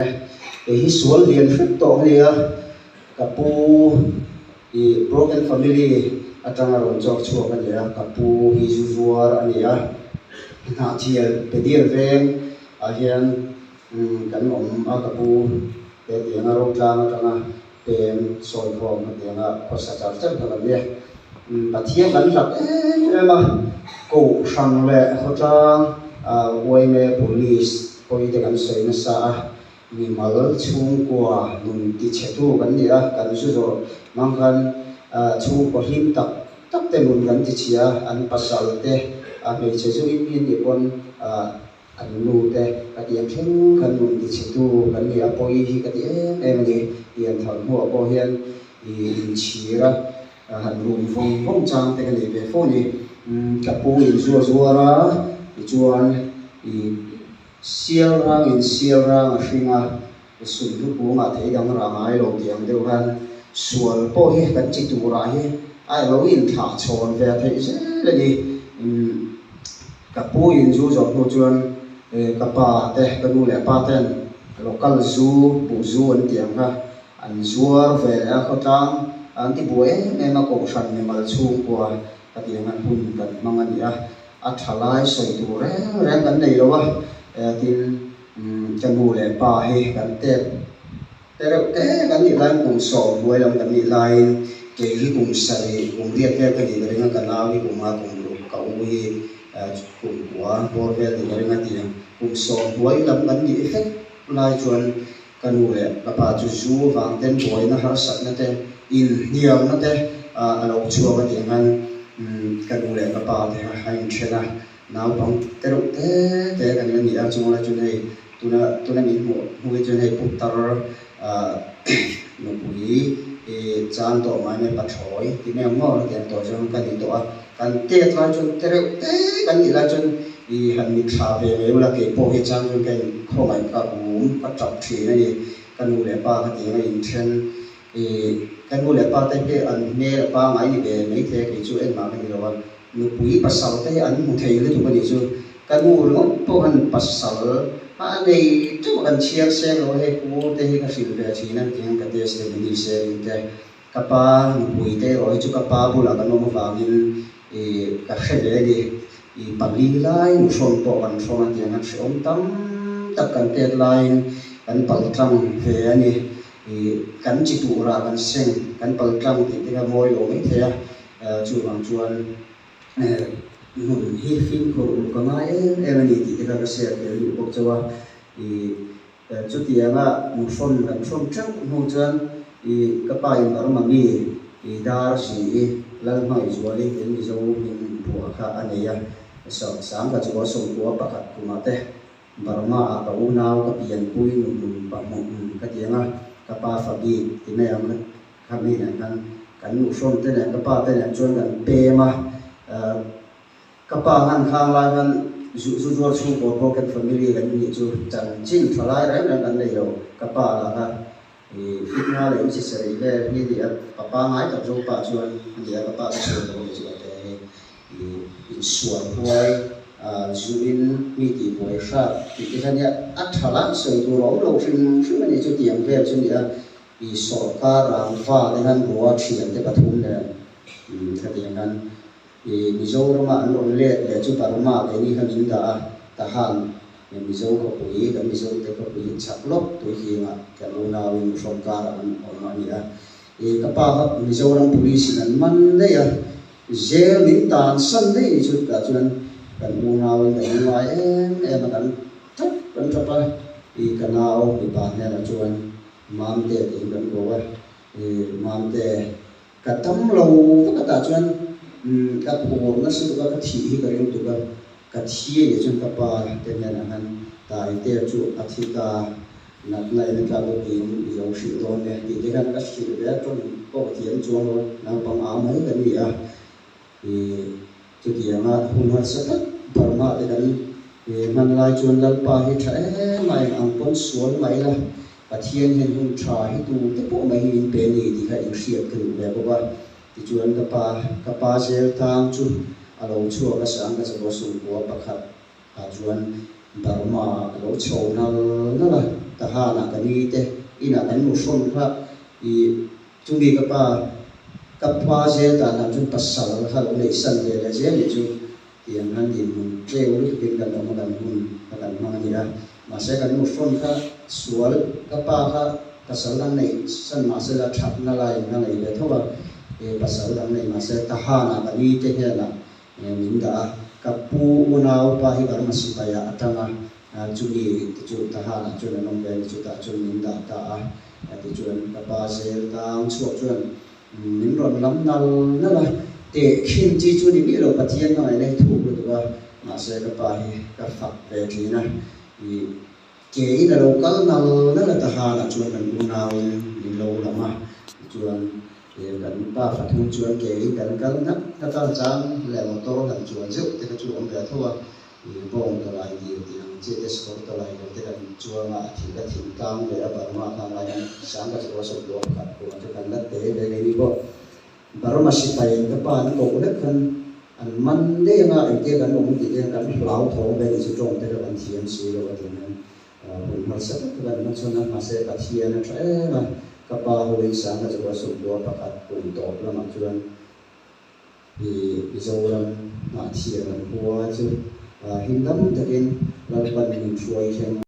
hi sual lian hrit to ania kapu i broken family atanga ron chok chuak ania kapu hi zuzuar ania na thial pedir veng a hian kan om a kapu te tianga ro tlang atanga pen soi khom tianga khosa char char ka ania pathian kan lak ema ko sang le khotang oime police poi te kan soi na sa ni mal chung kwa nun ti chetu kan nia kan su zo mangkan chung ko him tak te nun kan ti chia an pasal te me che chu in ni kon kan nu te ka ti theng kan nun ti chetu kan nia poi hi ka ti em ni tian thal hu ko hian in chira han rum phong chang te kan ni be fo ni kapu in zuara chuan sial rang a hringa sun lu punga theidang rangai lo tiang deuh han sual po hi kan chi tura hi ai lo in tha chon ve thei se le ni kapu in zu zo no chuan kapa te kanu le pa ten local zoo bu zoo an tiang ha an zuar ve a khotang an ti buai me ma ko san me mal chung kwa ka tiang an hun kan mangania a thalai soi tu re kan nei lo wa tin chanu le pa hi kan te kan ni lai kum so buai lam kan ni lai ke hi kum sari kum riat ve kan ni ringa kan na wi kum ma kum ru ka u hi kum wa bor ve ni ringa ti kum so buai lam kan ni effect lai chuan kanu le ka pa chu zu wang ten buai na har sat na te in niam na te a lo chuwa ka ti ngan kanu le ka pa te hain thena nào bằng cái độ thế cái này nghĩ là chúng là chuyện này tôi là mình mua chuyện này cũng tar nó bùi chan tổ mai này bắt hỏi thì mình mua là tiền tổ cho cái gì tổ cái tết là chuyện thế cái nghĩ là chuyện thì hành mình xả về nếu là cái bộ hệ trang cho cái không phải cả uống bắt chọc chỉ này cái mua để ba cái gì này trên cái mua để ba cái anh nghe là ba ngày thì về mấy thế cái chú em mà cái gì đó nó quý pasal te an mu thei le tu bani chu kan mu lo to han pasal a nei tu kan chiar se lo he ku te hi ka sil ve chi na tiang ka te se ni se te ka pa nu pui te oi chu ka pa bu la kan no ma ngin ka khe le di pali lai mu son to kan son tiang an se om tam tak kan te lai kan pal tram ve ani kan chi tu ra kan seng kan pal tram ti te ka moi lo mai the chu wang chuan nun hi fin ko ka ngai em ni ti ka se te lu ko chawa chu ti anga mu son kan son chang mu chan ka pa in ar ma mi dar si lal mai zuali ken ni zo min bu kha aneya so sam ka chu so ko pa khat kuma te barma a ka u naw ka pian pui nun pa mu ka ti anga ka pa fa bi ti me am ka mi nan kan mu son te ne ka pa te ne chuan kan pe ma kapa han khang lai han zu chu ko broken family kan ni chu chan chin thalai rai na kan nei lo kapa la ka fitna le chi sari le ni dia papa ngai ta zo pa chuan dia kapa chu lo chi te in suan huai zu in mi ti boy sha ti kan ya athala soi tu lo fin ni chu tiang ve chu ni sarkar ram fa le han ruwa thian te pathum le thatiang kan Mizoram an on le chu parma le ni hamin da ta han mizo ko pui ka mizo te ko pui chaklok tu hi ma ka lona win sarkar an on ni a ka pa Mizoram police an man le ya jail min tan san le ni chu ka chuan kan lona win ka ni mai em kan thap kan thapa ka nao ni pa ne la chuan mam te ti kan go wa mam te ka tam lo ka ta chuan ka por na su ka thi hi ka ring tu ka thi ni chun ka pa te na han tai te chu athika nat na ni ka lo tin yo shi ro ne ti te kan ka shi le ton ko tian chuang lo na pang a mai kan ni a chu ti ma hun ha sa ta parma te kan man lai chuan lal pa hi tha mai ang pon sual mai la pathian hen hun tha hi tu te po mai in pe ni ti ka in riat kan le ba ti chuan ka pa sel thang chu alo chu ka sang ka chaw su ko pakhat a chuan dharma lo chho na la taha na kani te ina kan mu son kha I chumi kapa je ta na chun pasal ha lo nei san je le je ni chu tiang han din mun tre u kin kan ma kan mun kan ma ni ra ma se kan mu son kha sual kapa kha pasal lan nei san ma se la thap na lai na nei le thowa e pasal lan nei ma se taha na kani te he na min da kapu unau pa hi bar masipaya atanga chumi chu taha na chu na nom ve chu ta chu min da ta ti chuan kapa zel tang chuak chuan min ron lam nal na la te khin chi chu ni lo pathian noi nei thu lu wa ma se kapa hi ka fak ve thi na I ke ina lo kal nal na la taha na chuan kan unau min lo lama chuan kan pa fathum chuan ke kan kal na ta chang le motor kan chuan zeu te ka chu om ve thowa bong ta lai di tiang che te skor ta lai te kan chuan a thi ka thim tang le ba ma kha lai sang ka chu so do khat ko ta kan la te le ni bo baroma si pai ka pa na ko le kan an man de nga ai te kan om ti te kan lau tho be ni chu tong te ka an thiam si lo ka tin bun mar sa ka kan na chuan na ma se ka thia na tra na ka pa ho le sang ka chu so do pa khat ko to la ma chuan I zoram ma thia kan huwa chu hindam takin lalpan min chuai